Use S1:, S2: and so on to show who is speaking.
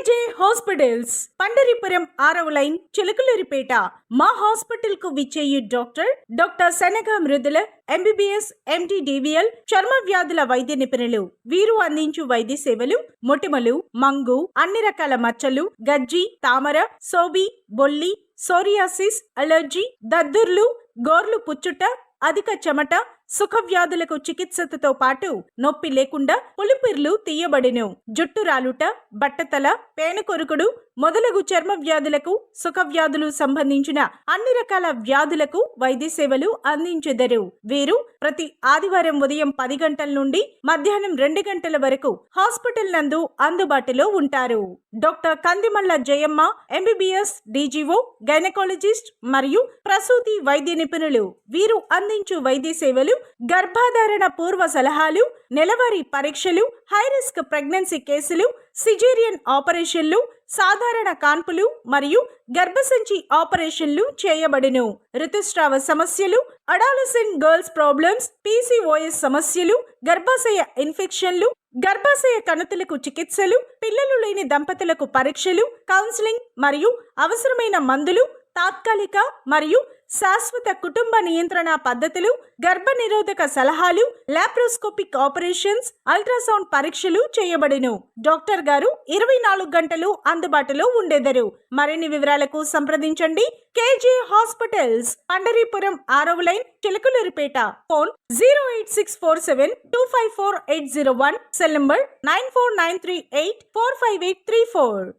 S1: KJ hospitals Pandaripuram 6వ line Chilakaluripet మా hospital కు విచ్చేయు డాక్టర్ శనగ మృదుల ఎంబీబీఎస్ ఎండి డివిఎల్ చర్మ వ్యాధుల వైద్య నిపుణులు. వీరు అందించు వైద్య సేవలు మొటిమలు, మంగు, అన్ని రకాల మచ్చలు, గజ్జి, తామర, సోబి, బొల్లి, సోరియాసిస్, అలర్జీ, దద్దుర్లు, గోర్లు పుచ్చుట, అధిక చెమట, సుఖ వ్యాధులకు చికిత్సతో పాటు నొప్పి లేకుండా పులిపిర్లు తీయబడిను. జుట్టు రాలుట, బట్టతల, పేనుకొరుకుడు మొదలగు చర్మ వ్యాధులకు, సుఖ వ్యాధులు సంబంధించిన అన్ని రకాల వ్యాధులకు వైద్య సేవలు అందించెదరు. వీరు ప్రతి ఆదివారం ఉదయం 10 గంటల నుండి మధ్యాహ్నం 2 గంటల వరకు హాస్పిటల్ నందు అందుబాటులో ఉంటారు. Doctor Kandimalla Jayamma MBBS DGO, gynaecologist మరియు ప్రసూతి వైద్య నిపుణులు. వీరు అందించు వైద్య సేవలు గర్భధారణ పూర్వ సలహాలు, నెలవారీ పరీక్షలు, హై రిస్క్ ప్రెగ్నెన్సీ కేసులు, సిజేరియన్ ఆపరేషన్లు, సాధారణ కాన్పులు మరియు గర్భసంచి ఆపరేషన్లు చేయబడును. ఋతుస్రావ సమస్యలు, అడాలసెంట్ గర్ల్స్ ప్రాబ్లమ్స్, పీసీఓఎస్ సమస్యలు, గర్భాశయ ఇన్ఫెక్షన్లు, గర్భాశయ కణుతులకు చికిత్సలు, పిల్లలు లేని దంపతులకు పరీక్షలు, కౌన్సిలింగ్ మరియు అవసరమైన మందులు, తాత్కాలిక మరియు శాశ్వత కుటుంబ నియంత్రణ పద్ధతులు, గర్భ నిరోధక సలహాలు, లాప్రోస్కోపిక్ ఆపరేషన్స్, అల్ట్రాసౌండ్ పరీక్షలు చేయబడును. డాక్టర్ గారు 24 గంటలు అందుబాటులో ఉండెదరు. మరిన్ని వివరాలకు సంప్రదించండి. కేజే హాస్పిటల్స్ పండరీపురం 6వ line Chilakaluripet. Phone 08647254801, cell number 9493845834.